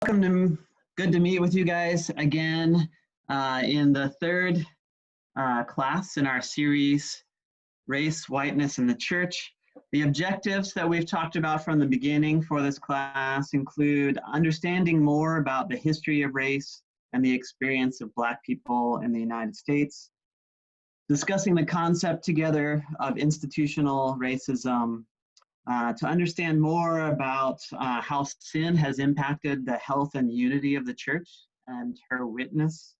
Welcome to, good to meet with you guys again in the third class in our series, Race, Whiteness, and the Church. The objectives that we've talked about from the beginning for this class include understanding more about the history of race and the experience of Black people in the United States, discussing the concept together of institutional racism, to understand more about how sin has impacted the health and unity of the church and her witness,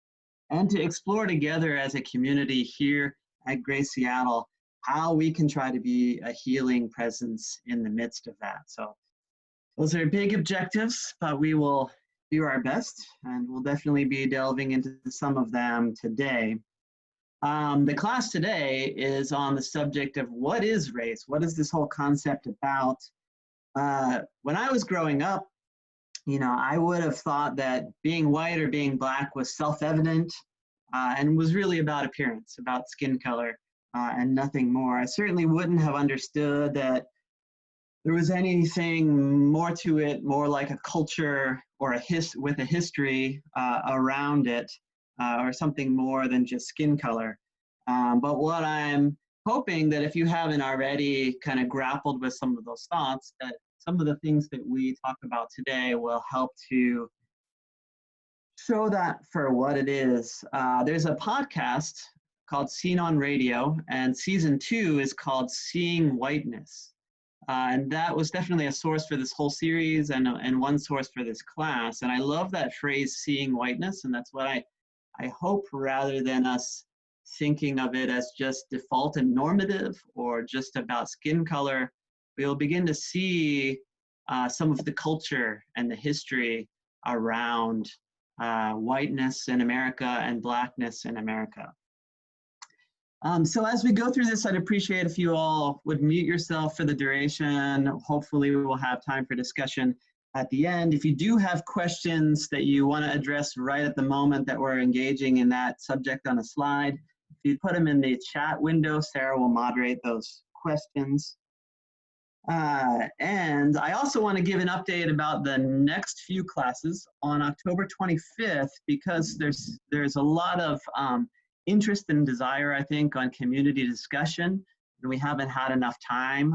and to explore together as a community here at Grace Seattle how we can try to be a healing presence in the midst of that. So those are big objectives, but we will do our best, and we'll definitely be delving into some of them today. The class today is on the subject of what is race? What is this whole concept about? When I was growing up, I would have thought that being white or being Black was self-evident and was really about appearance, about skin color, and nothing more. I certainly wouldn't have understood that there was anything more to it, more like a culture or with a history around it. Or something more than just skin color. But what I'm hoping that if you haven't already kind of grappled with some of those thoughts, that some of the things that we talk about today will help to show that for what it is. There's a podcast called Seen on Radio, and season 2 is called Seeing Whiteness. And that was definitely a source for this whole series and one source for this class. And I love that phrase, seeing whiteness, and that's what I hope, rather than us thinking of it as just default and normative or just about skin color, we'll begin to see some of the culture and the history around whiteness in America and Blackness in America. So as we go through this, I'd appreciate if you all would mute yourself for the duration. Hopefully we will have time for discussion at the end. If you do have questions that you want to address right at the moment that we're engaging in that subject on a slide, if you put them in the chat window, Sarah will moderate those questions. And I also want to give an update about the next few classes on October 25th, because there's a lot of interest and desire, I think, on community discussion, and we haven't had enough time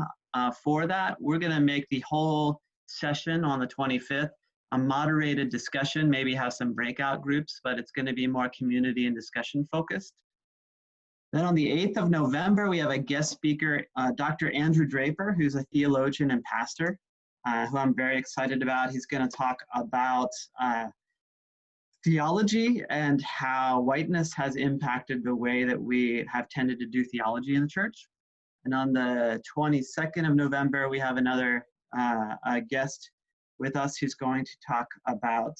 for that. We're going to make the whole session on the 25th a moderated discussion, maybe have some breakout groups, but it's going to be more community and discussion focused. Then on the 8th of November, we have a guest speaker, Dr. Andrew Draper, who's a theologian and pastor, who I'm very excited about. He's going to talk about theology and how whiteness has impacted the way that we have tended to do theology in the church. And on the 22nd of November, we have another a guest with us who's going to talk about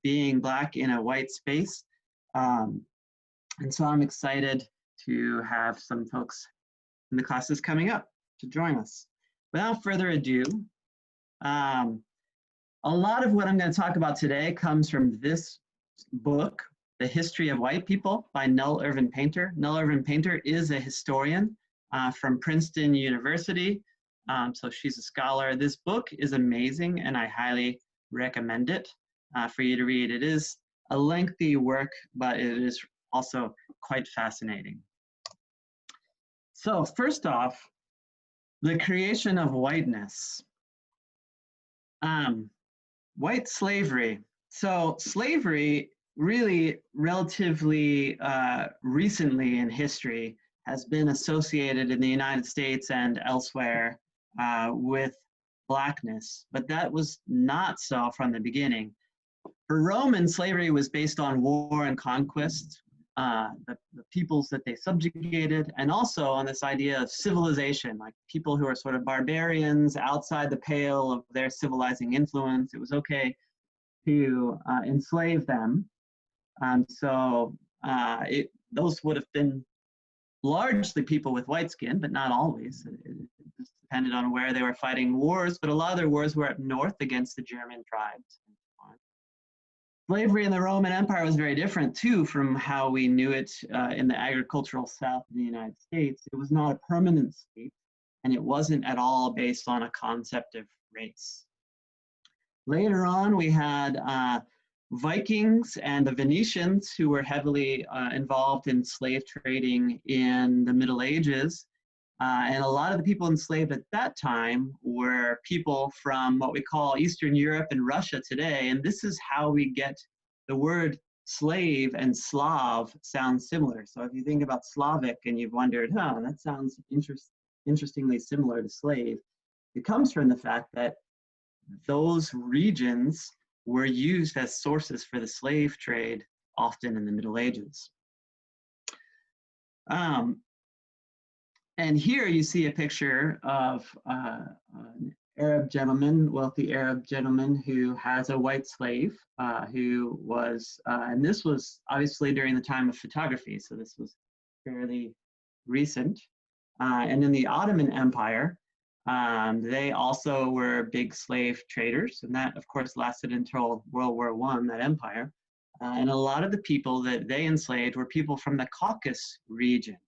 being Black in a white space. And so I'm excited to have some folks in the classes coming up to join us. Without further ado, a lot of what I'm going to talk about today comes from this book, The History of White People by Nell Irvin Painter. Nell Irvin Painter is a historian from Princeton University. So she's a scholar. This book is amazing, and I highly recommend it for you to read. It is a lengthy work, but it is also quite fascinating. So first off, the creation of whiteness. White slavery. So slavery really relatively recently in history has been associated in the United States and elsewhere with Blackness, but that was not so from the beginning. For Roman, slavery was based on war and conquest, the peoples that they subjugated, and also on this idea of civilization, like people who are sort of barbarians outside the pale of their civilizing influence. It was okay to enslave them. Those would have been largely people with white skin, but not always. It just depended on where they were fighting wars, but a lot of their wars were up north against the German tribes. Slavery in the Roman Empire was very different too from how we knew it in the agricultural South of the United States. It was not a permanent state, and it wasn't at all based on a concept of race. Later on, we had Vikings and the Venetians, who were heavily involved in slave trading in the Middle Ages. And a lot of the people enslaved at that time were people from what we call Eastern Europe and Russia today. And this is how we get the word slave and Slav sound similar. So if you think about Slavic and you've wondered, that sounds interestingly similar to slave, it comes from the fact that those regions were used as sources for the slave trade, often in the Middle Ages. And here you see a picture of an Arab gentleman, wealthy Arab gentleman, who has a white slave who was, and this was obviously during the time of photography, so this was fairly recent. And in the Ottoman Empire, they also were big slave traders, and that, of course, lasted until World War I, that empire. And a lot of the people that they enslaved were people from the Caucasus region.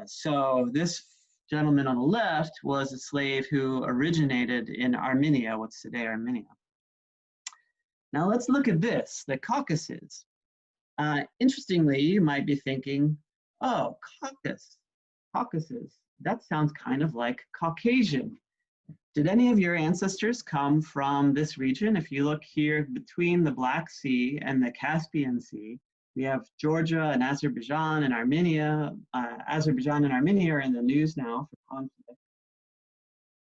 So this gentleman on the left was a slave who originated in Armenia, what's today Armenia. Now let's look at this, the Caucasus. Interestingly, you might be thinking, oh, Caucasus, that sounds kind of like Caucasian. Did any of your ancestors come from this region? If you look here between the Black Sea and the Caspian Sea, we have Georgia and Azerbaijan and Armenia. Azerbaijan and Armenia are in the news now for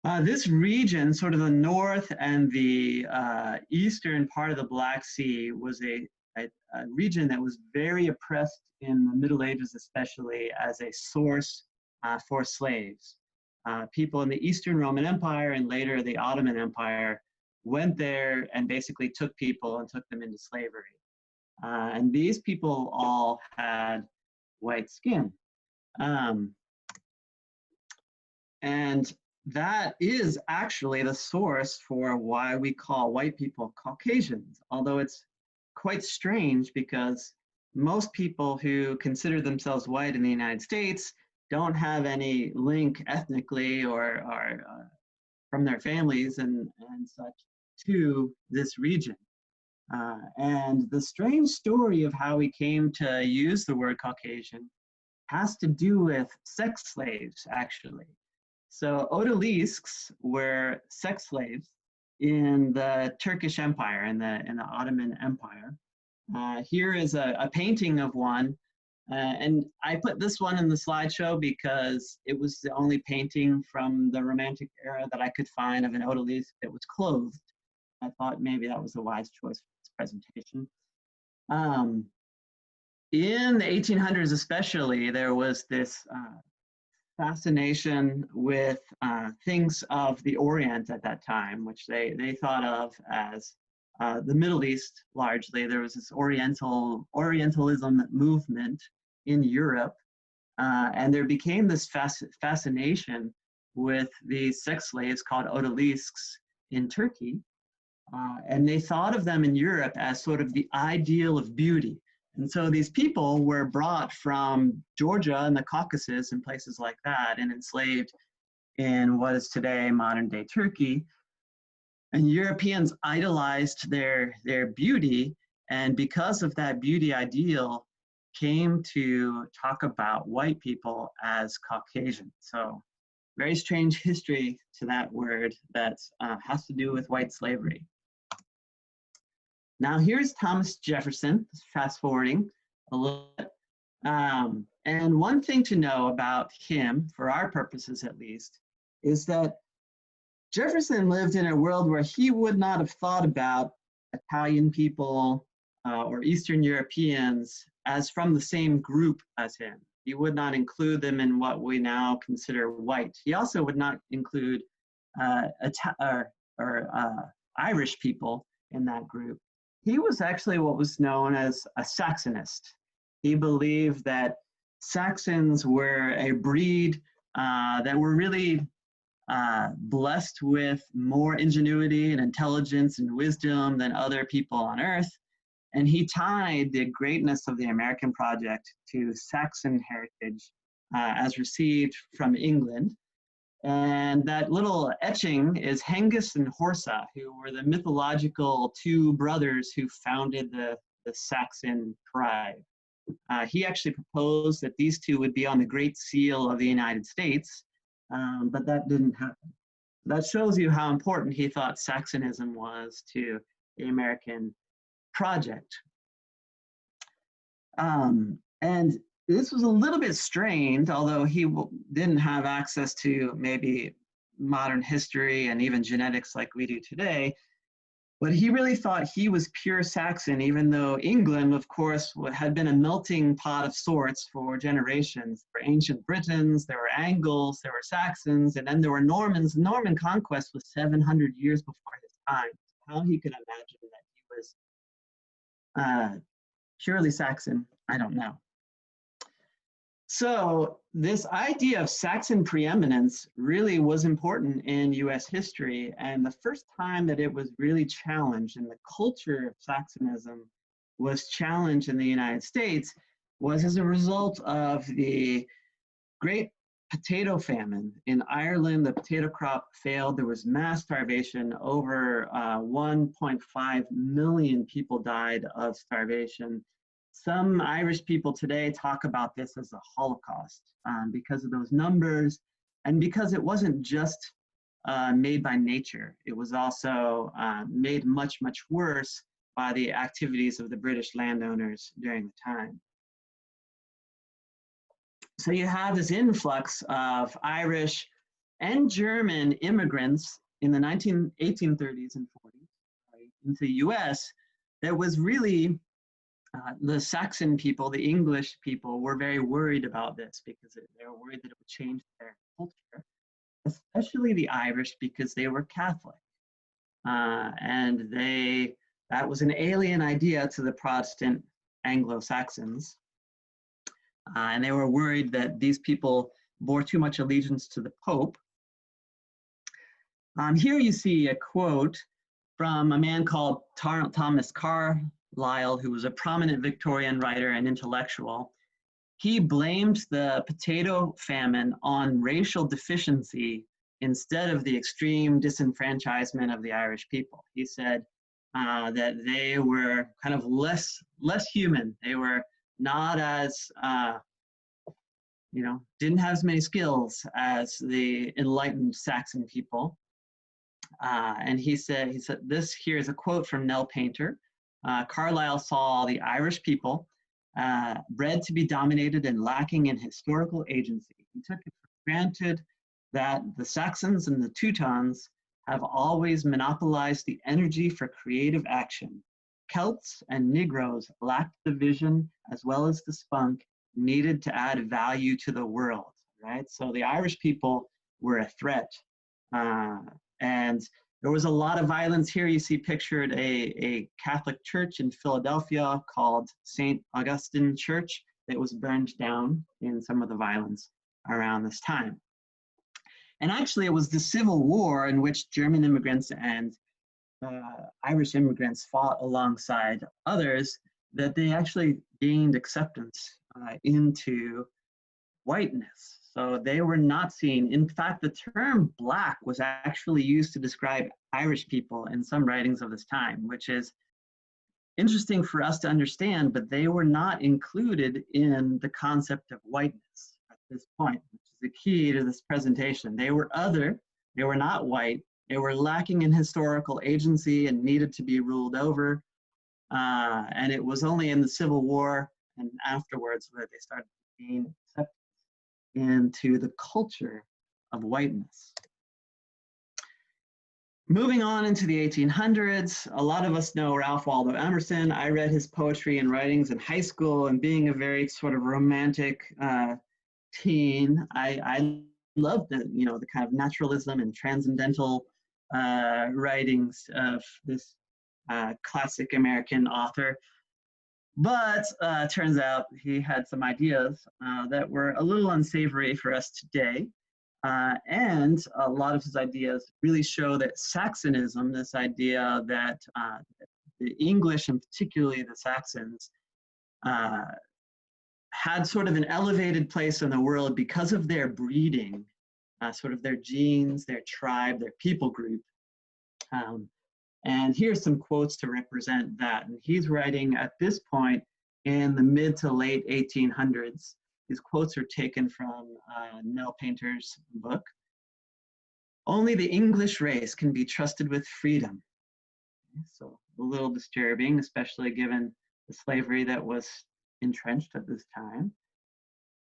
conflict. This region, sort of the north and the eastern part of the Black Sea, was a region that was very oppressed in the Middle Ages, especially as a source for slaves. People in the Eastern Roman Empire and later the Ottoman Empire went there and basically took people and took them into slavery. And these people all had white skin. And that is actually the source for why we call white people Caucasians, although it's quite strange because most people who consider themselves white in the United States don't have any link ethnically or from their families and such to this region. And the strange story of how we came to use the word Caucasian has to do with sex slaves, actually. So Odalisques were sex slaves in the Turkish Empire, in the Ottoman Empire. Here is a painting of one, and I put this one in the slideshow because it was the only painting from the Romantic era that I could find of an Odalisque that was clothed. I thought maybe that was a wise choice for this presentation. In the 1800s especially, there was this fascination with things of the Orient at that time, which they thought of as the Middle East largely. There was this Orientalism movement in Europe, and there became this fascination with these sex slaves called Odalisques in Turkey. And they thought of them in Europe as sort of the ideal of beauty. And so these people were brought from Georgia and the Caucasus and places like that and enslaved in what is today modern day Turkey. And Europeans idolized their beauty, and because of that beauty ideal, came to talk about white people as Caucasian. So very strange history to that word that has to do with white slavery. Now here's Thomas Jefferson, fast forwarding a little bit. And one thing to know about him, for our purposes at least, is that Jefferson lived in a world where he would not have thought about Italian people or Eastern Europeans as from the same group as him. He would not include them in what we now consider white. He also would not include Irish people in that group. He was actually what was known as a Saxonist. He believed that Saxons were a breed that were really blessed with more ingenuity and intelligence and wisdom than other people on earth. And he tied the greatness of the American project to Saxon heritage as received from England. And that little etching is Hengist and Horsa, who were the mythological two brothers who founded the Saxon tribe. He actually proposed that these two would be on the Great Seal of the United States, but that didn't happen. That shows you how important he thought Saxonism was to the American project. And this was a little bit strained, although he didn't have access to maybe modern history and even genetics like we do today. But he really thought he was pure Saxon, even though England, of course, had been a melting pot of sorts for generations. There were ancient Britons, there were Angles, there were Saxons, and then there were Normans. Norman conquest was 700 years before his time. How he could imagine that he was purely Saxon, I don't know. So this idea of Saxon preeminence really was important in US history, and the first time that it was really challenged and the culture of Saxonism was challenged in the United States was as a result of the Great Potato Famine. In Ireland, the potato crop failed. There was mass starvation. Over 1.5 million people died of starvation. Some Irish people today talk about this as a Holocaust because of those numbers and because it wasn't just made by nature. It was also made much, much worse by the activities of the British landowners during the time. So you have this influx of Irish and German immigrants in the 1830s and 40s into the US that was really the Saxon people, the English people, were very worried about this because they were worried that it would change their culture, especially the Irish because they were Catholic. And that was an alien idea to the Protestant Anglo-Saxons. And they were worried that these people bore too much allegiance to the Pope. Here you see a quote from a man called Thomas Carlyle, who was a prominent Victorian writer and intellectual. He blamed the potato famine on racial deficiency instead of the extreme disenfranchisement of the Irish people. He said that they were kind of less human. They were not as, didn't have as many skills as the enlightened Saxon people. And he said, this here is a quote from Nell Painter. Carlyle saw the Irish people bred to be dominated and lacking in historical agency. He took it for granted that the Saxons and the Teutons have always monopolized the energy for creative action. Celts and Negroes lacked the vision as well as the spunk needed to add value to the world, right? So the Irish people were a threat. And there was a lot of violence here. You see pictured a Catholic church in Philadelphia called St. Augustine Church that was burned down in some of the violence around this time. And actually it was the Civil War in which German immigrants and Irish immigrants fought alongside others that they actually gained acceptance into whiteness. So they were not seen. In fact, the term black was actually used to describe Irish people in some writings of this time, which is interesting for us to understand, but they were not included in the concept of whiteness at this point, which is the key to this presentation. They were other, they were not white, they were lacking in historical agency and needed to be ruled over. And it was only in the Civil War and afterwards where they started to gain acceptance into the culture of whiteness. Moving on into the 1800s, a lot of us know Ralph Waldo Emerson. I read his poetry and writings in high school, and being a very sort of romantic teen, I loved the kind of naturalism and transcendental writings of this classic American author. But turns out he had some ideas that were a little unsavory for us today. And a lot of his ideas really show that Saxonism, this idea that the English and particularly the Saxons had sort of an elevated place in the world because of their breeding sort of their genes, their tribe, their people group. And here's some quotes to represent that. And he's writing at this point in the mid to late 1800s. These quotes are taken from Nell Painter's book. Only the English race can be trusted with freedom. So a little disturbing, especially given the slavery that was entrenched at this time.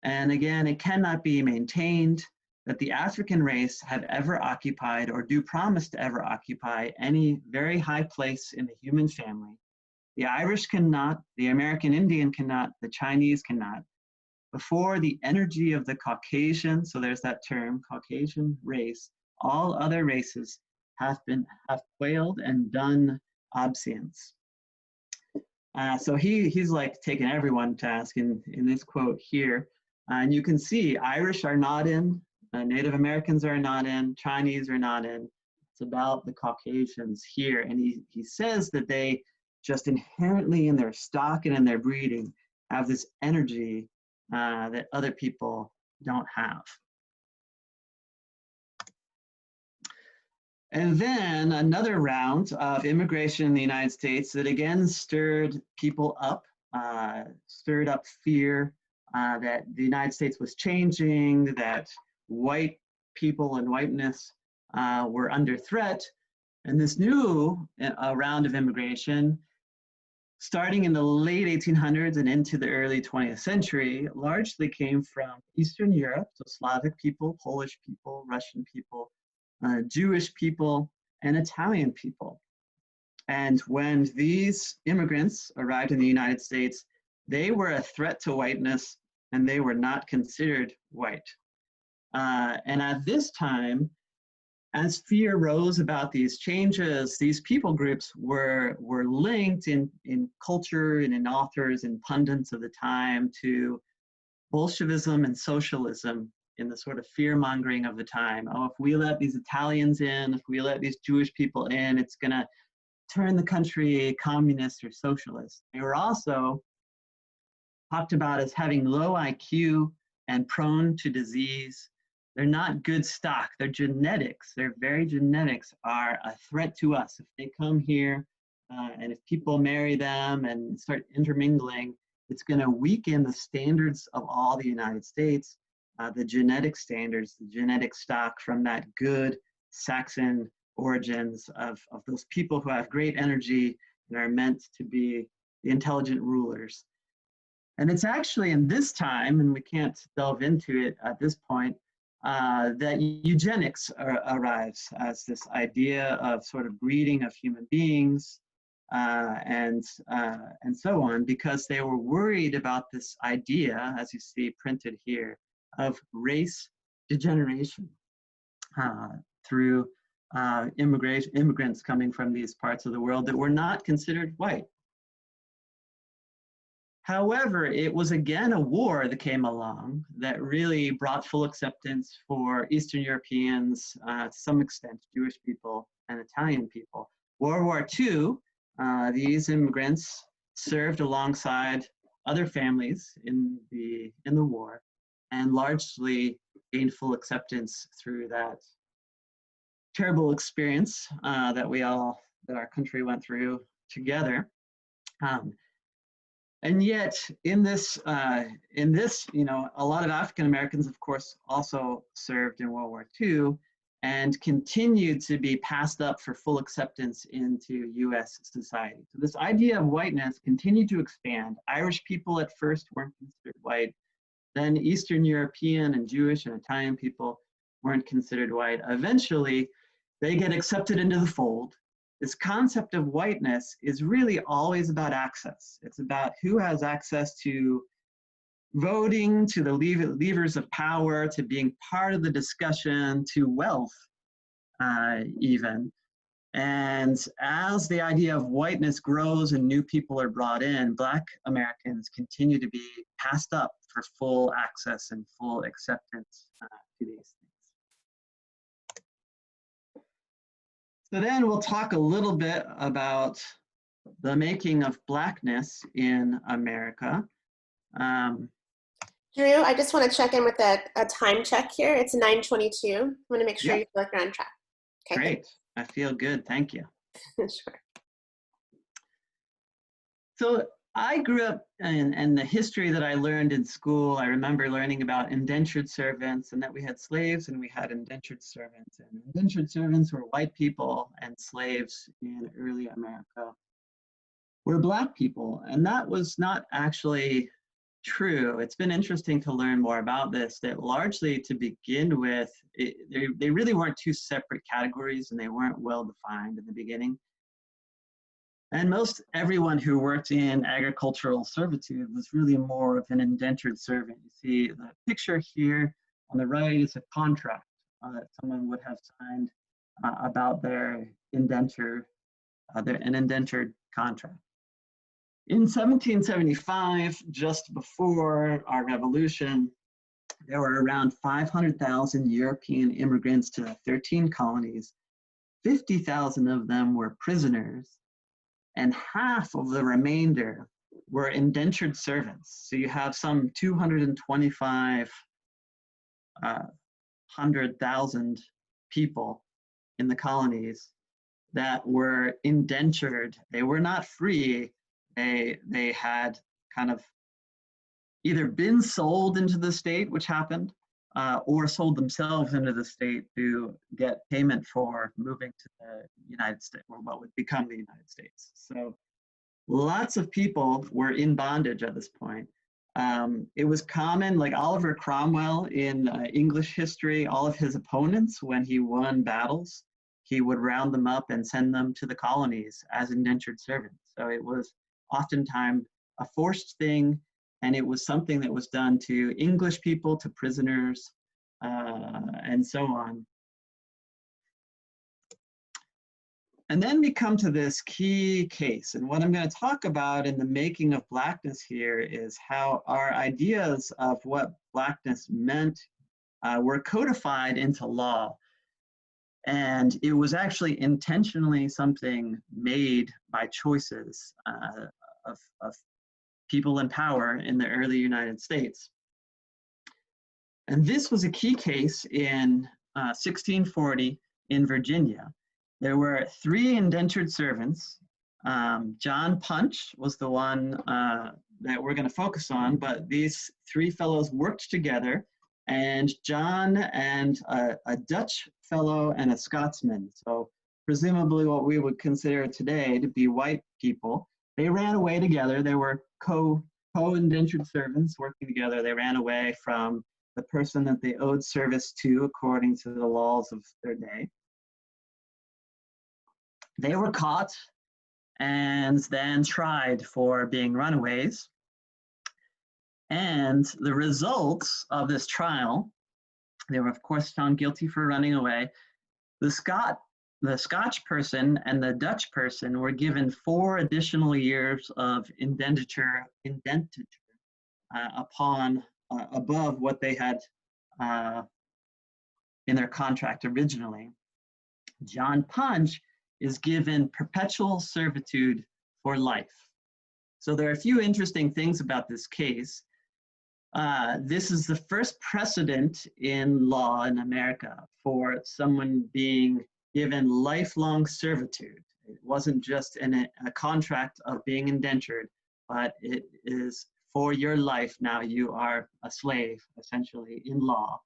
And again, it cannot be maintained that the African race have ever occupied or do promise to ever occupy any very high place in the human family. The Irish cannot, the American Indian cannot, the Chinese cannot. Before the energy of the Caucasian, so there's that term, Caucasian race, all other races have quailed and done obeisance. So he's like taking everyone to task in this quote here. And you can see Irish are not in, Native Americans are not in, Chinese are not in. It's about the Caucasians here. And he says that they just inherently in their stock and in their breeding have this energy that other people don't have. And then another round of immigration in the United States that again stirred people up, stirred up fear that the United States was changing, that white people and whiteness were under threat. And this new round of immigration, starting in the late 1800s and into the early 20th century, largely came from Eastern Europe, so Slavic people, Polish people, Russian people, Jewish people, and Italian people. And when these immigrants arrived in the United States, they were a threat to whiteness and they were not considered white. And at this time, as fear rose about these changes, these people groups were linked in culture and in authors and pundits of the time to Bolshevism and socialism in the sort of fear-mongering of the time. Oh, if we let these Italians in, if we let these Jewish people in, it's gonna turn the country communist or socialist. They were also talked about as having low IQ and prone to disease. They're not good stock. Their genetics, their very genetics are a threat to us. If they come here and if people marry them and start intermingling, it's gonna weaken the standards of all the United States, the genetic standards, the genetic stock from that good Saxon origins of those people who have great energy and are meant to be the intelligent rulers. And it's actually in this time, and we can't delve into it at this point, that eugenics arrives as this idea of sort of breeding of human beings and so on, because they were worried about this idea, as you see printed here, of race degeneration through immigrants coming from these parts of the world that were not considered white. However, it was again a war that came along that really brought full acceptance for Eastern Europeans, to some extent, Jewish people and Italian people. World War II, these immigrants served alongside other families in the war and largely gained full acceptance through that terrible experience that our country went through together. And yet, in this, you know, a lot of African Americans, of course, also served in World War II and continued to be passed up for full acceptance into U.S. society. So this idea of whiteness continued to expand. Irish people at first weren't considered white. Then Eastern European and Jewish and Italian people weren't considered white. Eventually, they get accepted into the fold. This concept of whiteness is really always about access. It's about who has access to voting, to the levers of power, to being part of the discussion, to wealth even. And as the idea of whiteness grows and new people are brought in, Black Americans continue to be passed up for full access and full acceptance to these things. So then we'll talk a little bit about the making of Blackness in America. Drew, I just want to check in with a time check here. It's 9:22. I want to make sure Yep. you feel like you're on track. Okay. Great. I feel good. Thank you. Sure. So I grew up and the history that I learned in school, I remember learning about indentured servants and that we had slaves and we had indentured servants. And indentured servants were white people and slaves in early America were Black people. And that was not actually true. It's been interesting to learn more about this, that largely to begin with, they really weren't two separate categories and they weren't well defined in the beginning. And most everyone who worked in agricultural servitude was really more of an indentured servant. You see the picture here on the right is a contract that someone would have signed about their indenture, an indentured contract. In 1775, just before our revolution, there were around 500,000 European immigrants to the 13 colonies. 50,000 of them were prisoners, and half of the remainder were indentured servants. So you have some 225,000 people in the colonies that were indentured. They were not free. They had kind of either been sold into the state, which happened, or sold themselves into the state to get payment for moving to the United States, or what would become the United States. So lots of people were in bondage at this point. It was common, like Oliver Cromwell in English history, all of his opponents, when he won battles, he would round them up and send them to the colonies as indentured servants. So it was oftentimes a forced thing, and it was something that was done to English people, to prisoners, and so on. And then we come to this key case. And what I'm going to talk about in the making of Blackness here is how our ideas of what Blackness meant were codified into law. And it was actually intentionally something made by choices of people in power in the early United States. And this was a key case in 1640 in Virginia. There were 3 indentured servants. John Punch was the one that we're going to focus on, but these 3 fellows worked together, and John and a Dutch fellow and a Scotsman, so presumably what we would consider today to be white people, they ran away together. They were co-indentured servants working together. They ran away from the person that they owed service to according to the laws of their day. They were caught and then tried for being runaways. And the results of this trial, they were of course found guilty for running away. The Scotch person and the Dutch person were given 4 additional years of indenture upon above what they had in their contract originally. John Punch is given perpetual servitude for life. So there are a few interesting things about this case. This is the first precedent in law in America for someone being given lifelong servitude. It wasn't just a contract of being indentured, but it is for your life. Now you are a slave, essentially, in law.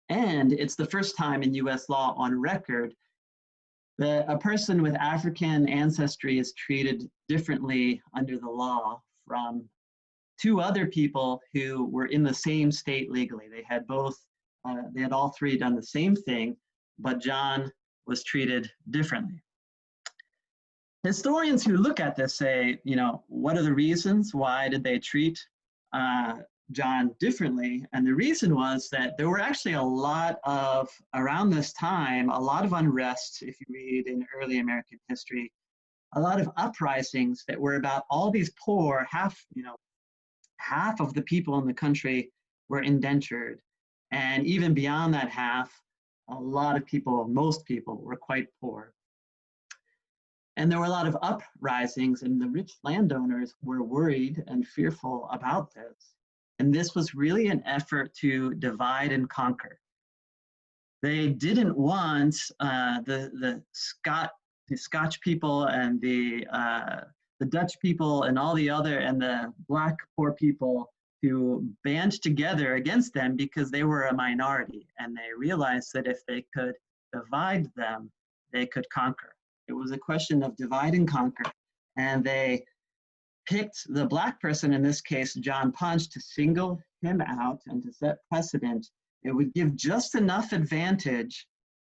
And it's the first time in US law on record that a person with African ancestry is treated differently under the law from 2 other people who were in the same state legally. They had all 3 done the same thing, but John was treated differently. Historians who look at this say, what are the reasons? Why did they treat John differently? And the reason was that there were actually around this time, a lot of unrest, if you read in early American history, a lot of uprisings that were about all these poor, half of the people in the country were indentured. And even beyond that half, a lot of people, most people, were quite poor. And there were a lot of uprisings, and the rich landowners were worried and fearful about this. And this was really an effort to divide and conquer. They didn't want the Scotch people and the Dutch people and all the other and the Black poor people to band together against them because they were a minority, and they realized that if they could divide them, they could conquer. It was a question of divide and conquer, and they picked the Black person, in this case John Punch, to single him out and to set precedent. It would give just enough advantage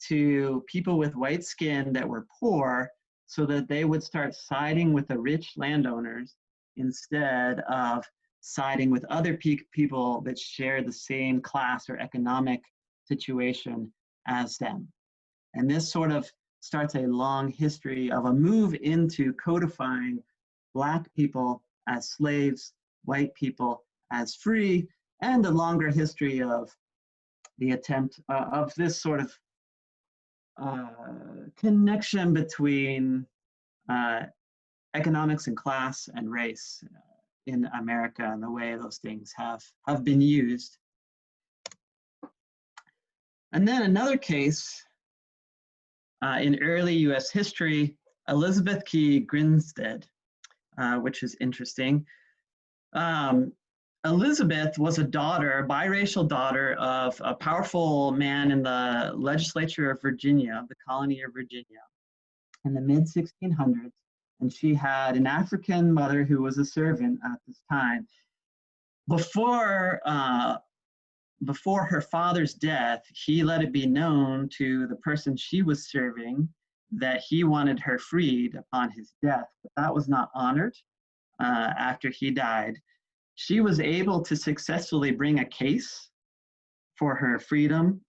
to people with white skin that were poor so that they would start siding with the rich landowners instead of siding with other people that share the same class or economic situation as them. And this sort of starts a long history of a move into codifying Black people as slaves, white people as free, and a longer history of the attempt of this sort of connection between economics and class and race in America, and the way those things have been used. And then another case in early US history, Elizabeth Key Grinstead, which is interesting. Elizabeth was a daughter, biracial daughter of a powerful man in the legislature of Virginia, the colony of Virginia, in the mid-1600s. And she had an African mother who was a servant at this time. Before her father's death, he let it be known to the person she was serving that he wanted her freed upon his death, but that was not honored after he died. She was able to successfully bring a case for her freedom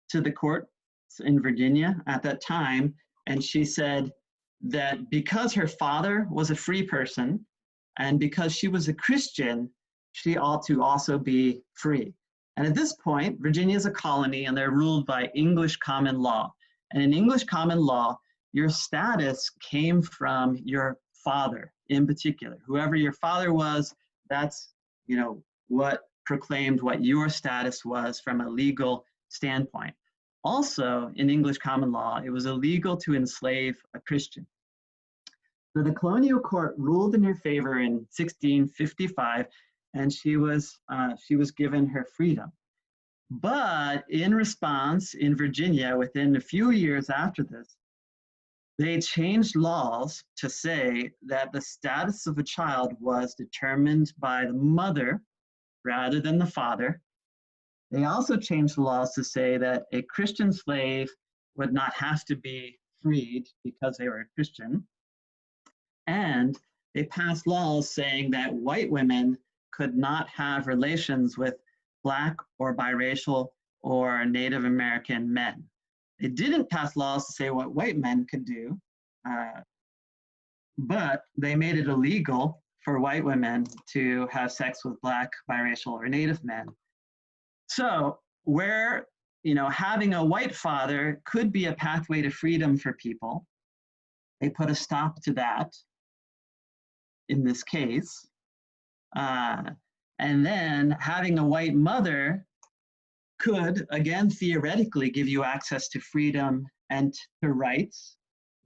to the court in Virginia at that time, and she said that because her father was a free person and because she was a Christian, she ought to also be free. And at this point, Virginia is a colony and they're ruled by English common law. And in English common law, your status came from your father in particular. Whoever your father was, that's what proclaimed what your status was from a legal standpoint. Also, in English common law, it was illegal to enslave a Christian. So the colonial court ruled in her favor in 1655, and she was given her freedom. But in response, in Virginia, within a few years after this, they changed laws to say that the status of a child was determined by the mother rather than the father. They also changed the laws to say that a Christian slave would not have to be freed because they were a Christian. And they passed laws saying that white women could not have relations with Black or biracial or Native American men. They didn't pass laws to say what white men could do, but they made it illegal for white women to have sex with Black, biracial, or Native men. So where having a white father could be a pathway to freedom for people, they put a stop to that in this case. And then having a white mother could, again, theoretically give you access to freedom and to rights,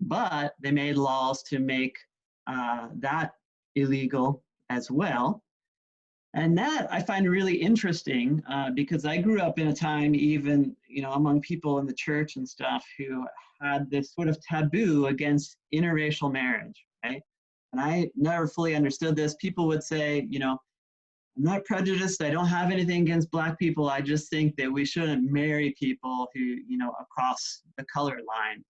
but they made laws to make that illegal as well. And that I find really interesting because I grew up in a time, even among people in the church and stuff, who had this sort of taboo against interracial marriage, right? And I never fully understood this. People would say, I'm not prejudiced. I don't have anything against Black people. I just think that we shouldn't marry people who, across the color line.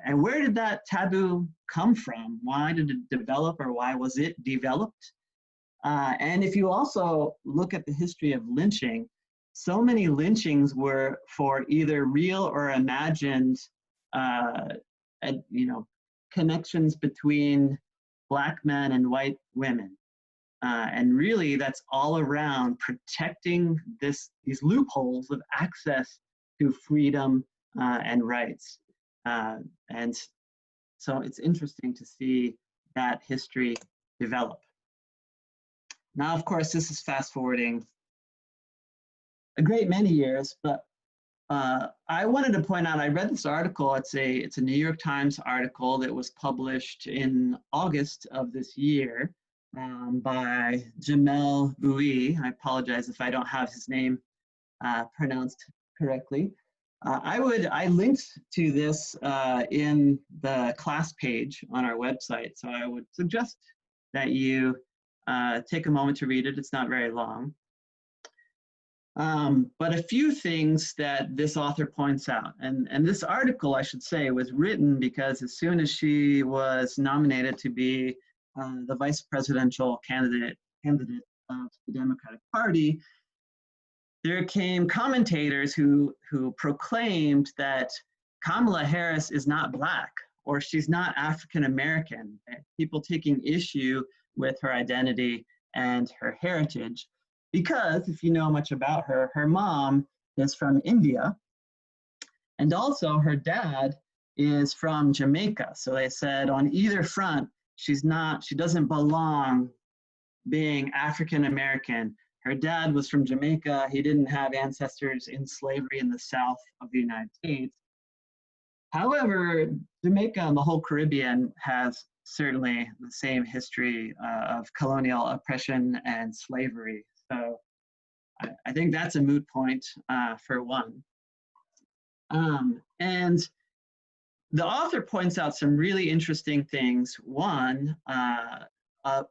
And where did that taboo come from? Why did it develop, or why was it developed? And if you also look at the history of lynching, so many lynchings were for either real or imagined, connections between Black men and white women. And really, that's all around protecting these loopholes of access to freedom and rights. And so it's interesting to see that history develop. Now, of course, this is fast forwarding a great many years, but I wanted to point out, I read this article. It's a New York Times article that was published in August of this year by Jamel Bowie. I apologize if I don't have his name pronounced correctly. I linked to this in the class page on our website, so I would suggest that you take a moment to read it. It's not very long. But a few things that this author points out, and this article, I should say, was written because as soon as she was nominated to be the vice presidential candidate of the Democratic Party, there came commentators who proclaimed that Kamala Harris is not Black or she's not African American, people taking issue with her identity and her heritage. Because if you know much about her, her mom is from India, and also her dad is from Jamaica. So they said on either front, she doesn't belong being African American. Her dad was from Jamaica. He didn't have ancestors in slavery in the South of the United States. However, Jamaica and the whole Caribbean has certainly the same history of colonial oppression and slavery. So I think that's a moot point for one. And the author points out some really interesting things. One,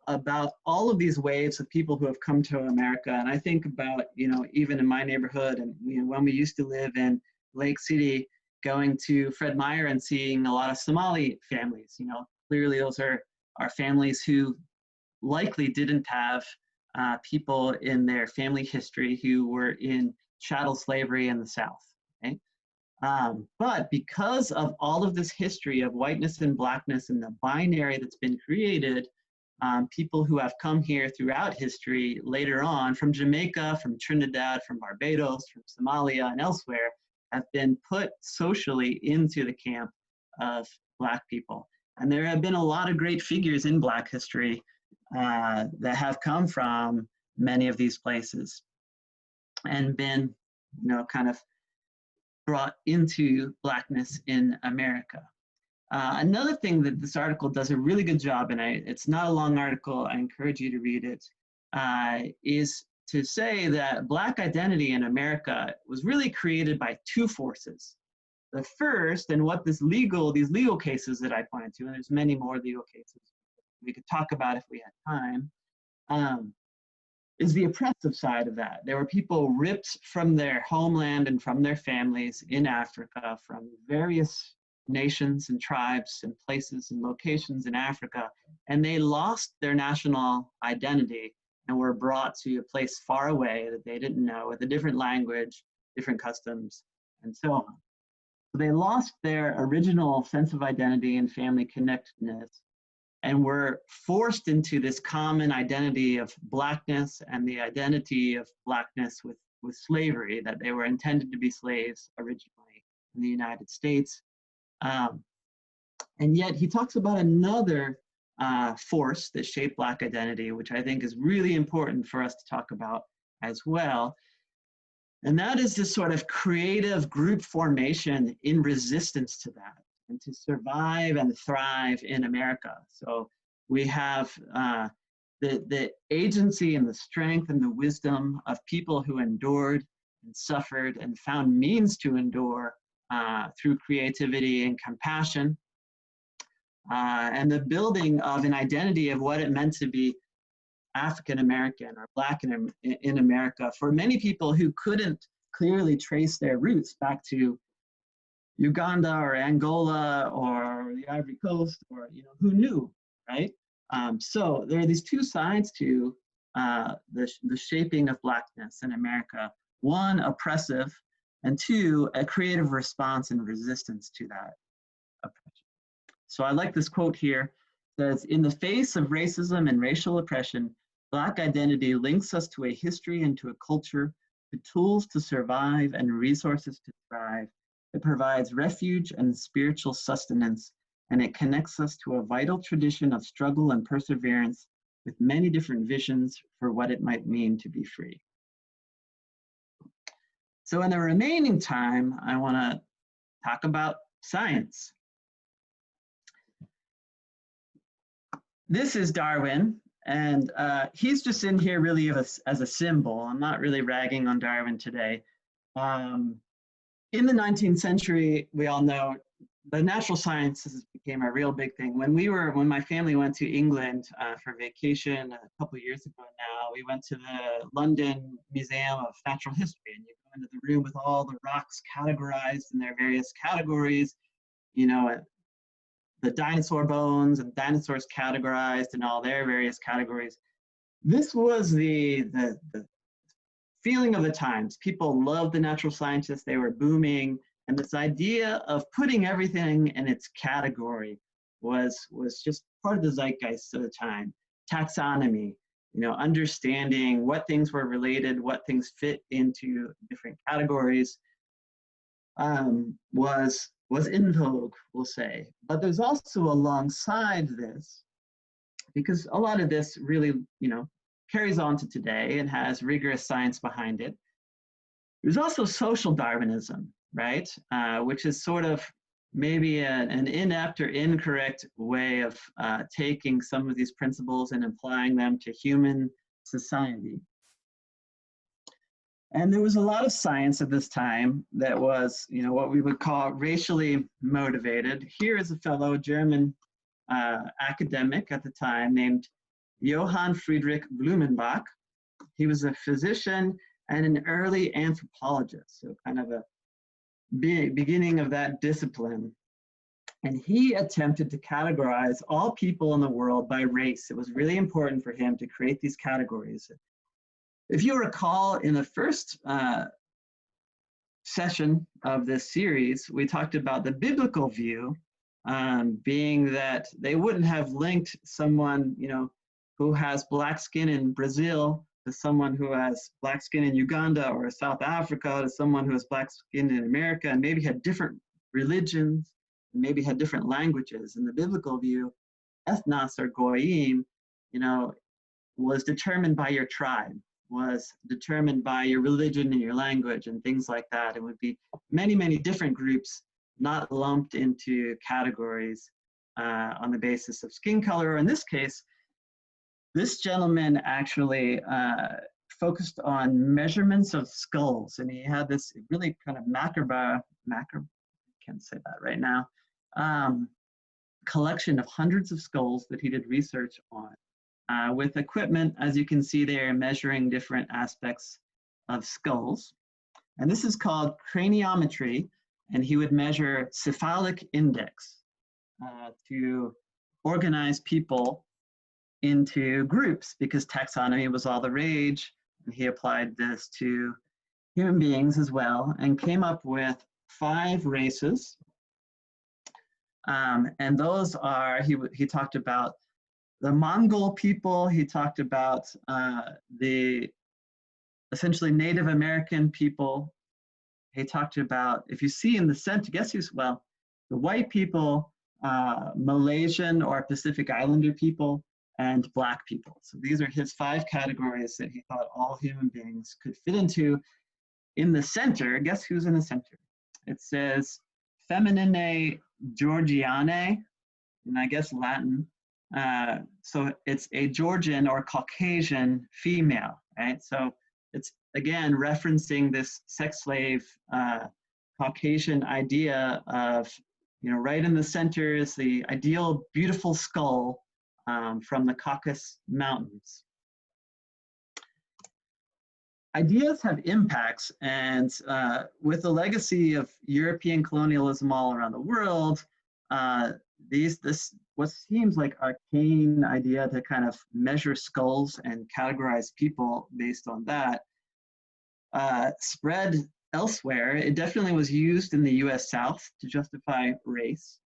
about all of these waves of people who have come to America. And I think about, even in my neighborhood and when we used to live in Lake City, going to Fred Meyer and seeing a lot of Somali families. Clearly those are families who likely didn't have people in their family history who were in chattel slavery in the South. Okay? But because of all of this history of whiteness and Blackness and the binary that's been created, people who have come here throughout history later on from Jamaica, from Trinidad, from Barbados, from Somalia, and elsewhere have been put socially into the camp of Black people. And there have been a lot of great figures in Black history that have come from many of these places and been, kind of brought into Blackness in America. Another thing that this article does a really good job, and it's not a long article, I encourage you to read it, is to say that Black identity in America was really created by two forces. The first, and what these legal cases that I pointed to, and there's many more legal cases we could talk about if we had time, is the oppressive side of that. There were people ripped from their homeland and from their families in Africa, from various nations and tribes and places and locations in Africa, and they lost their national identity and were brought to a place far away that they didn't know, with a different language, different customs, and so on. So they lost their original sense of identity and family connectedness and were forced into this common identity of Blackness and the identity of Blackness with slavery, that they were intended to be slaves originally in the United States. And yet he talks about another force that shaped Black identity, which I think is really important for us to talk about as well. And that is this sort of creative group formation in resistance to that and to survive and thrive in America. So we have the agency and the strength and the wisdom of people who endured and suffered and found means to endure through creativity and compassion, and the building of an identity of what it meant to be African American or Black in America for many people who couldn't clearly trace their roots back to Uganda or Angola or the Ivory Coast, or who knew, right? So there are these two sides to the shaping of Blackness in America. One, oppressive, and two, a creative response and resistance to that oppression. So I like this quote here. It says, "In the face of racism and racial oppression, Black identity links us to a history and to a culture, to tools to survive and resources to thrive. It provides refuge and spiritual sustenance, and it connects us to a vital tradition of struggle and perseverance with many different visions for what it might mean to be free. So in the remaining time, I want to talk about science. This is Darwin, and he's just in here really as a symbol. I'm not really ragging on Darwin today. In the 19th century, we all know the natural sciences became a real big thing. When my family went to England for vacation a couple of years ago now, we went to the London Museum of Natural History, and you go into the room with all the rocks categorized in their various categories, you know, the dinosaur bones and dinosaurs categorized in all their various categories. This was the feeling of the times. People loved the natural scientists, they were booming, and this idea of putting everything in its category was just part of the zeitgeist of the time. Taxonomy, you know, understanding what things were related, what things fit into different categories, was in vogue, we'll say. But there's also alongside this, because a lot of this really, you know, carries on to today and has rigorous science behind it. There's also social Darwinism, right? Which is sort of maybe an inept or incorrect way of taking some of these principles and applying them to human society. And there was a lot of science at this time that was, you know, what we would call racially motivated. Here is a fellow German academic at the time named Johann Friedrich Blumenbach. He was a physician and an early anthropologist, so kind of a beginning of that discipline. And he attempted to categorize all people in the world by race. It was really important for him to create these categories. If you recall, in the first session of this series, we talked about the biblical view, being that they wouldn't have linked someone, you know, who has black skin in Brazil to someone who has black skin in Uganda or South Africa to someone who has black skin in America, and maybe had different religions, and maybe had different languages. In the biblical view, ethnos or goyim, you know, was determined by your tribe, was determined by your religion and your language and things like that. It would be many, many different groups, not lumped into categories on the basis of skin color. Or in this case, this gentleman actually focused on measurements of skulls, and he had this really kind of macabre, can't say that right now, collection of hundreds of skulls that he did research on. With equipment, as you can see there, measuring different aspects of skulls. And this is called craniometry, and he would measure cephalic index to organize people into groups, because taxonomy was all the rage, and he applied this to human beings as well, and came up with 5 races. And those are, he talked about the Mongol people, he talked about the essentially Native American people. He talked about, if you see in the center, guess who's, well, the white people, Malaysian or Pacific Islander people, and black people. So these are his 5 categories that he thought all human beings could fit into. In the center, guess who's in the center? It says feminine Georgianae, and I guess Latin. So it's a Georgian or Caucasian female, right? So it's, again, referencing this sex slave Caucasian idea of, you know, right in the center is the ideal beautiful skull from the Caucasus Mountains. Ideas have impacts, and with the legacy of European colonialism all around the world, this what seems like arcane idea to kind of measure skulls and categorize people based on that spread elsewhere. It definitely was used in the US South to justify race,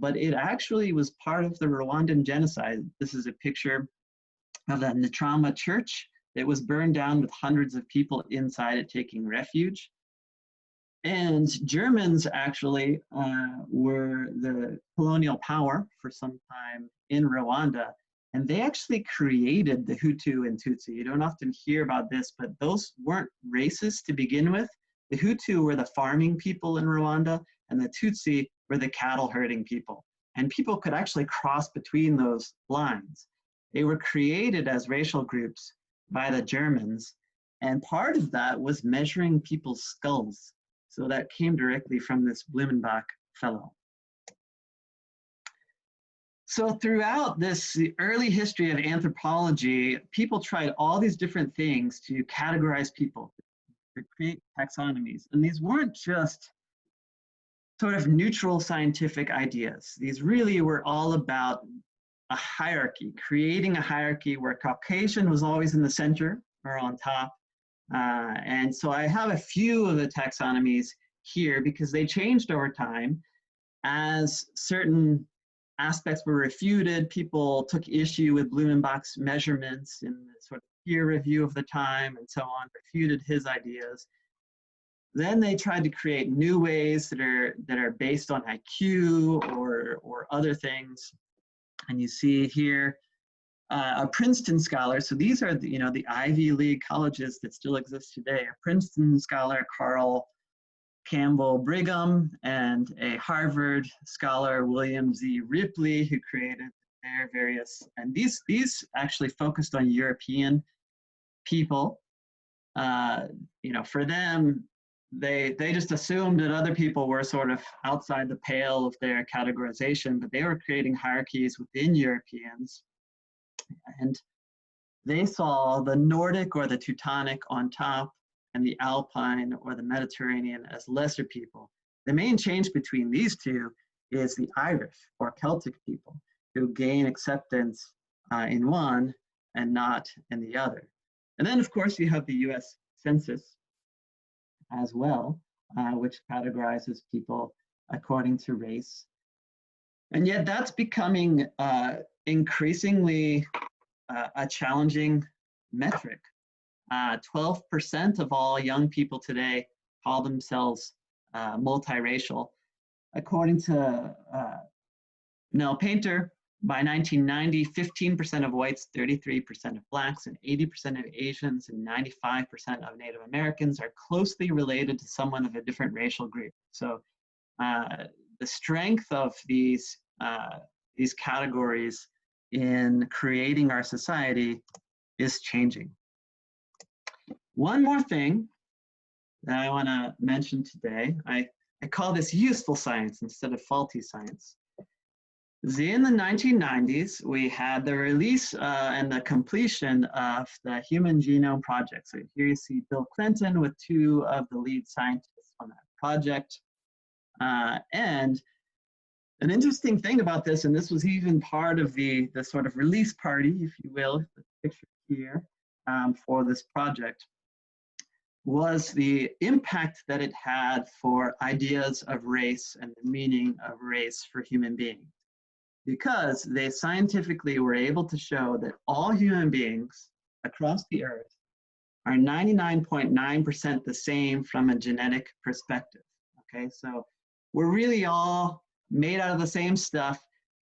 but it actually was part of the Rwandan genocide. This is a picture of the Ntrama church. It was burned down with hundreds of people inside it taking refuge. And Germans actually were the colonial power for some time in Rwanda. And they actually created the Hutu and Tutsi. You don't often hear about this, but those weren't races to begin with. The Hutu were the farming people in Rwanda, and the Tutsi were the cattle herding people. And people could actually cross between those lines. They were created as racial groups by the Germans, and part of that was measuring people's skulls. So that came directly from this Blumenbach fellow. So throughout the early history of anthropology, people tried all these different things to categorize people, to create taxonomies. And these weren't just sort of neutral scientific ideas. These really were all about a hierarchy, creating a hierarchy where Caucasian was always in the center or on top. And so I have a few of the taxonomies here because they changed over time as certain aspects were refuted. People took issue with Blumenbach's measurements in the sort of peer review of the time and so on, refuted his ideas. Then they tried to create new ways that are based on IQ or other things. And you see here a Princeton scholar. So these are the Ivy League colleges that still exist today. A Princeton scholar, Carl Campbell Brigham, and a Harvard scholar, William Z. Ripley, who created their various, and these actually focused on European people. For them, they just assumed that other people were sort of outside the pale of their categorization, but they were creating hierarchies within Europeans. And they saw the Nordic or the Teutonic on top, and the Alpine or the Mediterranean as lesser people. The main change between these two is the Irish or Celtic people, who gain acceptance in one and not in the other. And then, of course, you have the US Census as well, which categorizes people according to race. And yet that's becoming increasingly a challenging metric. 12% of all young people today call themselves multiracial. According to Nell Painter, by 1990, 15% of whites, 33% of blacks, and 80% of Asians and 95% of Native Americans are closely related to someone of a different racial group. So the strength of these categories in creating our society is changing. One more thing that I want to mention today, I call this useful science instead of faulty science. In the 1990s, we had the release and the completion of the Human Genome Project. So here you see Bill Clinton with two of the lead scientists on that project. And an interesting thing about this, and this was even part of the sort of release party, if you will, the picture here for this project, was the impact that it had for ideas of race and the meaning of race for human beings. Because they scientifically were able to show that all human beings across the earth are 99.9% the same from a genetic perspective. Okay, so we're really all made out of the same stuff.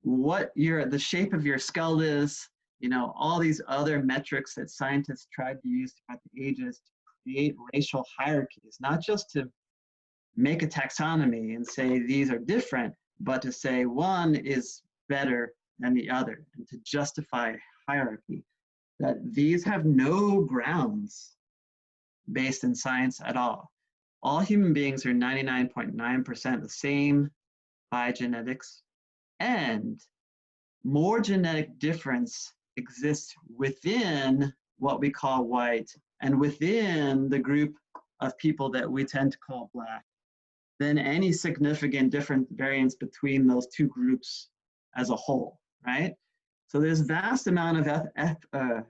What the shape of your skull is, all these other metrics that scientists tried to use throughout the ages to create racial hierarchies, not just to make a taxonomy and say these are different, but to say one is better than the other, and to justify hierarchy, that these have no grounds based in science at all. All human beings are 99.9% the same by genetics, and more genetic difference exists within what we call white and within the group of people that we tend to call black than any significant different variance between those two groups as a whole, right? So there's vast amount of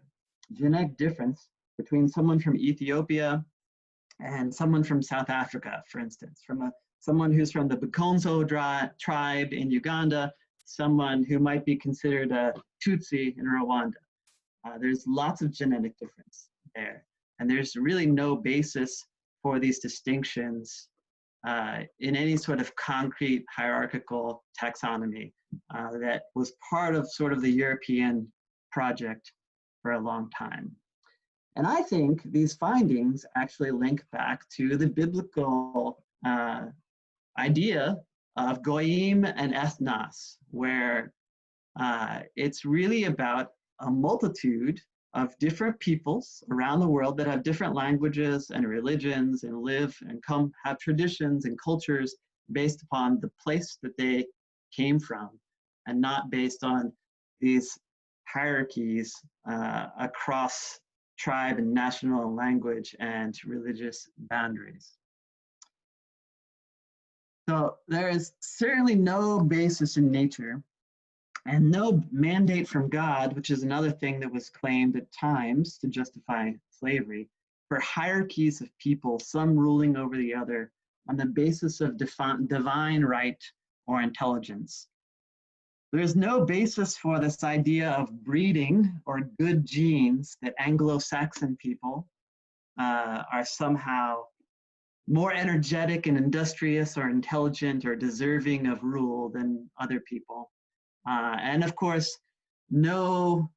genetic difference between someone from Ethiopia and someone from South Africa, for instance, from someone who's from the Bukonzo tribe in Uganda, someone who might be considered a Tutsi in Rwanda. There's lots of genetic difference there. And there's really no basis for these distinctions in any sort of concrete hierarchical taxonomy that was part of sort of the European project for a long time. And I think these findings actually link back to the biblical idea of goyim and ethnos, where it's really about a multitude of different peoples around the world that have different languages and religions and live and have traditions and cultures based upon the place that they came from, and not based on these hierarchies across tribe and national language and religious boundaries. So there is certainly no basis in nature and no mandate from God, which is another thing that was claimed at times to justify slavery, for hierarchies of people, some ruling over the other on the basis of divine right or intelligence. There's no basis for this idea of breeding or good genes, that Anglo-Saxon people are somehow more energetic and industrious or intelligent or deserving of rule than other people. And of course, no,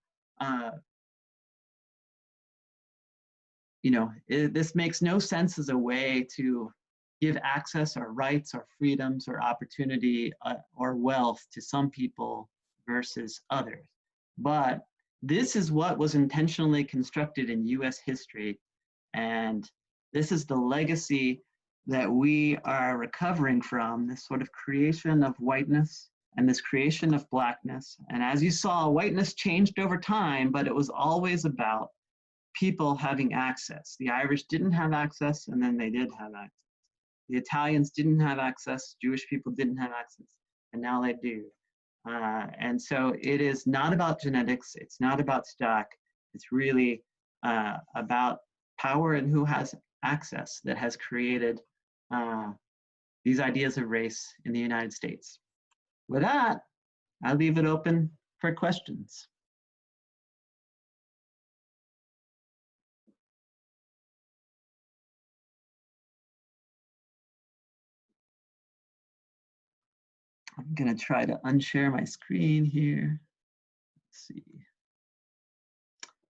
this makes no sense as a way to give access or rights or freedoms or opportunity or wealth to some people versus others. But this is what was intentionally constructed in US history. And this is the legacy that we are recovering from, this sort of creation of whiteness and this creation of blackness. And as you saw, whiteness changed over time, but it was always about people having access. The Irish didn't have access, and then they did have access. The Italians didn't have access, Jewish people didn't have access, and now they do. And so it is not about genetics, it's not about stock, it's really about power and who has access that has created these ideas of race in the United States. With that, I'll leave it open for questions. I'm gonna try to unshare my screen here. Let's see.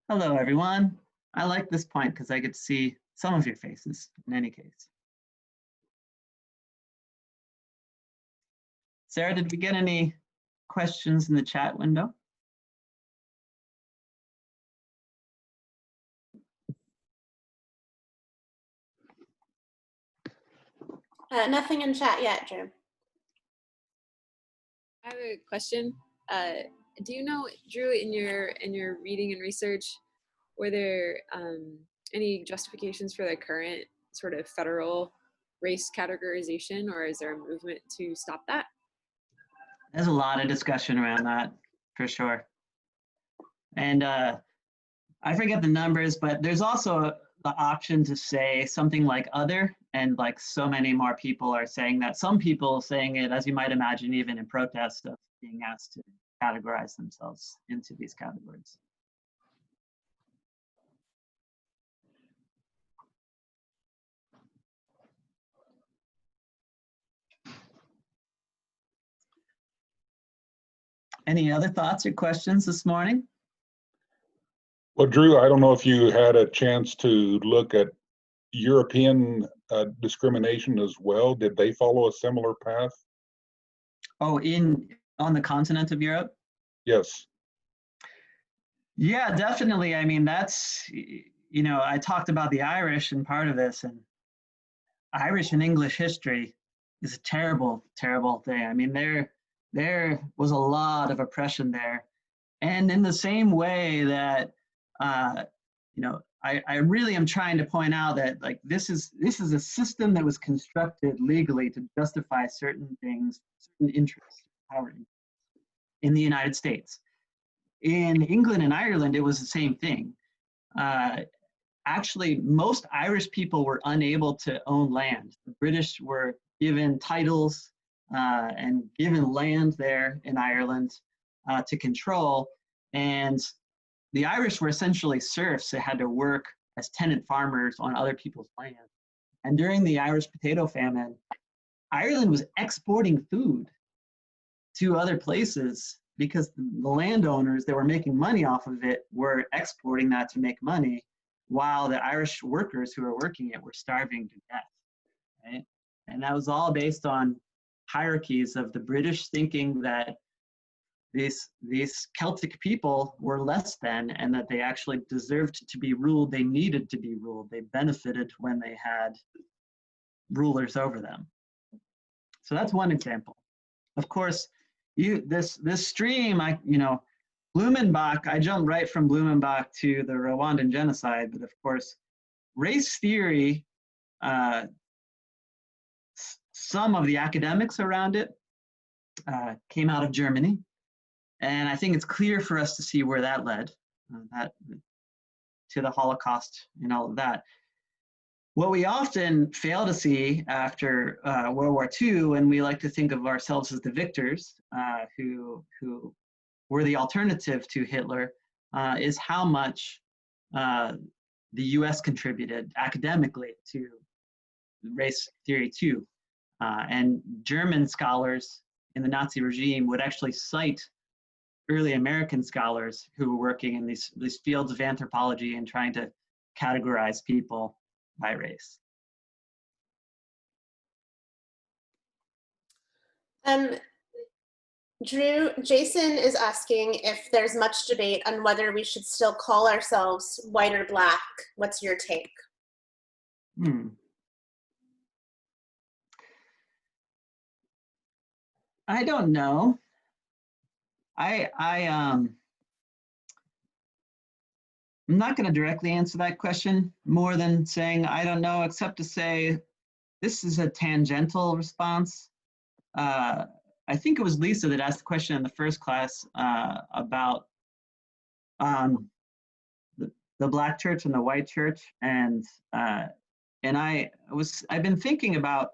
Hello, everyone. I like this point because I get to see some of your faces in any case. Sarah, did we get any questions in the chat window? Nothing in chat yet, Drew. I have a question. Do you know, Drew, in your reading and research, were there any justifications for the current sort of federal race categorization, or is there a movement to stop that? There's a lot of discussion around that, for sure. And I forget the numbers, but there's also the option to say something like other, and like so many more people are saying that. Some people saying it, as you might imagine, even in protest of being asked to categorize themselves into these categories. Any other thoughts or questions this morning? Well, Drew, I don't know if you had a chance to look at European discrimination as well. Did they follow a similar path? Oh, on the continent of Europe? Yes. Yeah, definitely. I mean, that's, I talked about the Irish and part of this, and Irish and English history is a terrible, terrible thing. I mean, there was a lot of oppression there. And in the same way that, I really am trying to point out that like this is a system that was constructed legally to justify certain things, certain interests, power in the United States. In England and Ireland, it was the same thing. Actually, most Irish people were unable to own land. The British were given titles and given land there in Ireland to control. And the Irish were essentially serfs that had to work as tenant farmers on other people's land. And during the Irish potato famine, Ireland was exporting food to other places because the landowners that were making money off of it were exporting that to make money, while the Irish workers who were working it were starving to death, right? And that was all based on hierarchies of the British thinking that these Celtic people were less than, and that they actually deserved to be ruled. They needed to be ruled. They benefited when they had rulers over them. So that's one example. Of course, this stream, Blumenbach, I jumped right from Blumenbach to the Rwandan genocide, but of course, race theory, some of the academics around it came out of Germany. And I think it's clear for us to see where that led, to the Holocaust and all of that. What we often fail to see after World War II, and we like to think of ourselves as the victors, who were the alternative to Hitler, is how much the US contributed academically to race theory too. And German scholars in the Nazi regime would actually cite early American scholars who were working in these fields of anthropology and trying to categorize people by race. Drew, Jason is asking if there's much debate on whether we should still call ourselves white or black. What's your take? I don't know. I'm not going to directly answer that question more than saying I don't know, except to say this is a tangential response. I think it was Lisa that asked the question in the first class about the Black church and the white church, and I've been thinking about,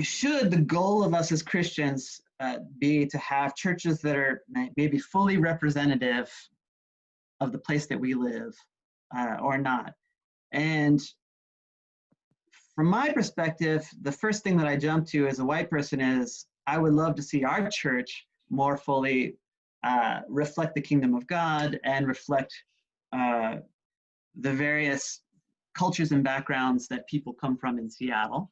should the goal of us as Christians be to have churches that are maybe fully representative of the place that we live, or not? And from my perspective, the first thing that I jump to as a white person is, I would love to see our church more fully reflect the kingdom of God and reflect the various cultures and backgrounds that people come from in Seattle.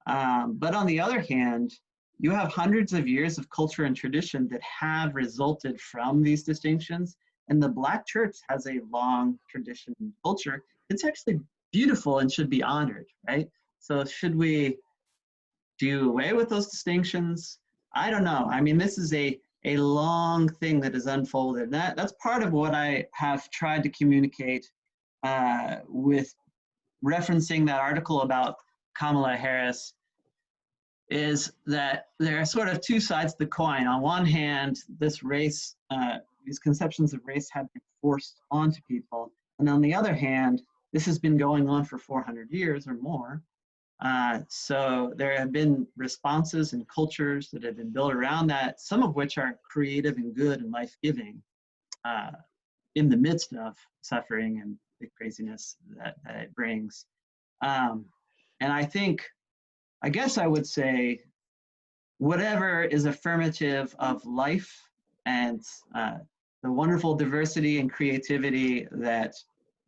But on the other hand, you have hundreds of years of culture and tradition that have resulted from these distinctions. And the Black church has a long tradition and culture. It's actually beautiful and should be honored, right? So should we do away with those distinctions? I don't know. I mean, this is a long thing that is unfolded. That's part of what I have tried to communicate with referencing that article about Kamala Harris, is that there are sort of two sides to the coin. On one hand, this race, these conceptions of race have been forced onto people. And on the other hand, this has been going on for 400 years or more. So there have been responses and cultures that have been built around that, some of which are creative and good and life-giving in the midst of suffering and the craziness that it brings. And I guess I would say, whatever is affirmative of life and the wonderful diversity and creativity that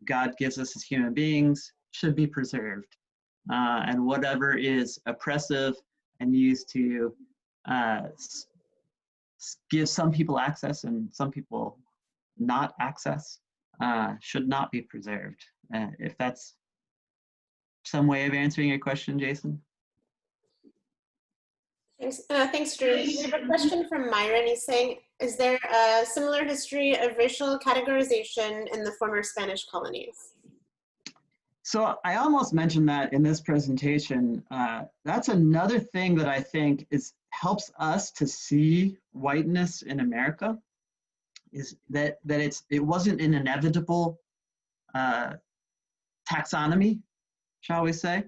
God gives us as human beings should be preserved. And whatever is oppressive and used to give some people access and some people not access should not be preserved. If that's some way of answering your question, Jason. Thanks, Drew. We have a question from Myron. He's saying, is there a similar history of racial categorization in the former Spanish colonies? So I almost mentioned that in this presentation. That's another thing that I think helps us to see whiteness in America, is that it wasn't an inevitable taxonomy, shall we say.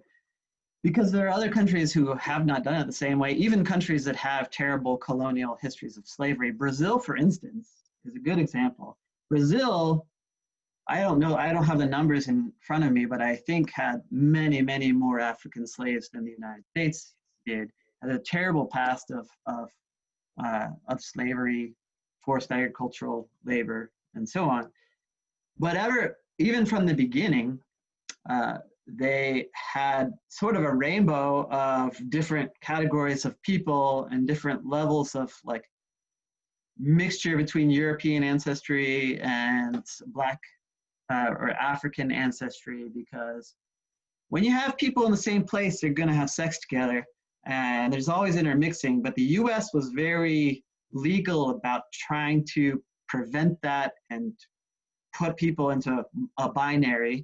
Because there are other countries who have not done it the same way, even countries that have terrible colonial histories of slavery. Brazil, for instance, is a good example. Brazil, I don't know, I don't have the numbers in front of me, but I think had many, many more African slaves than the United States did. Had a terrible past of of slavery, forced agricultural labor, and so on. Whatever, even from the beginning, they had sort of a rainbow of different categories of people and different levels of like mixture between European ancestry and Black or African ancestry, because when you have people in the same place, they're going to have sex together, and there's always intermixing. But the US was very legal about trying to prevent that and put people into a binary,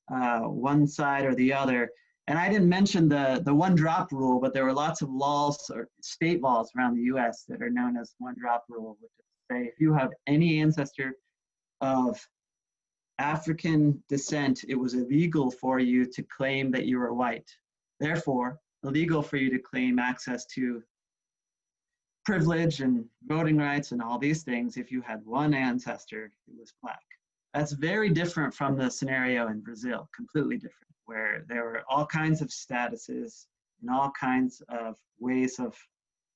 one side or the other. And I didn't mention the one drop rule, but there were lots of laws or state laws around the US that are known as one drop rule, which is to say if you have any ancestor of African descent, it was illegal for you to claim that you were white. Therefore, illegal for you to claim access to privilege and voting rights and all these things if you had one ancestor who was Black. That's very different from the scenario in Brazil, completely different, where there were all kinds of statuses and all kinds of ways of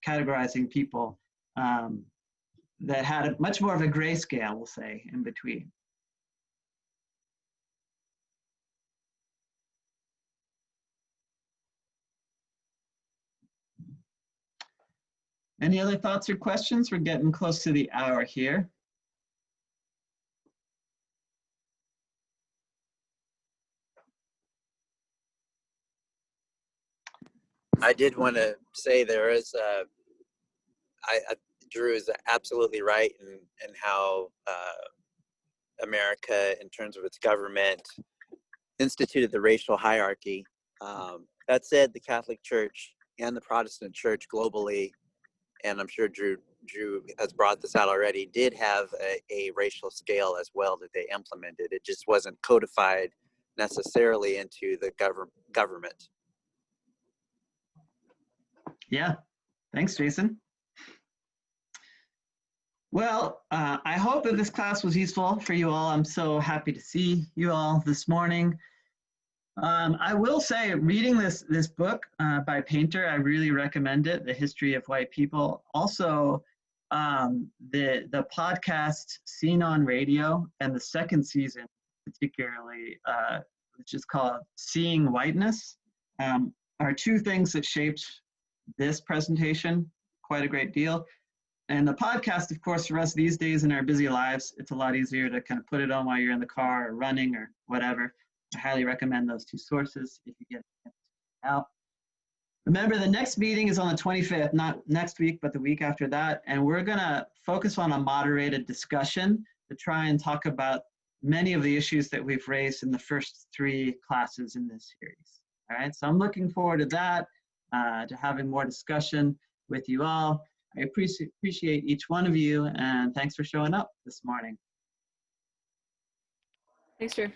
categorizing people that had a much more of a grayscale, we'll say, in between. Any other thoughts or questions? We're getting close to the hour here. I did want to say there is, Drew is absolutely right in how America, in terms of its government, instituted the racial hierarchy. That said, the Catholic Church and the Protestant Church globally, and I'm sure Drew has brought this out already, did have a racial scale as well that they implemented. It just wasn't codified necessarily into the government. Yeah, thanks, Jason. Well, I hope that this class was useful for you all. I'm so happy to see you all this morning. I will say, reading this book by Painter, I really recommend it, The History of White People. Also, the podcast Seen on Radio, and the second season particularly, which is called Seeing Whiteness, are two things that shaped this presentation quite a great deal. And the podcast, of course, for us these days in our busy lives, it's a lot easier to kind of put it on while you're in the car or running or whatever. I highly recommend those two sources if you get it out. Remember, the next meeting is on the 25th, not next week, but the week after that. And we're going to focus on a moderated discussion to try and talk about many of the issues that we've raised in the first 3 classes in this series. All right, so I'm looking forward to that, to having more discussion with you all. I appreciate each one of you, and thanks for showing up this morning. Thanks, Drew.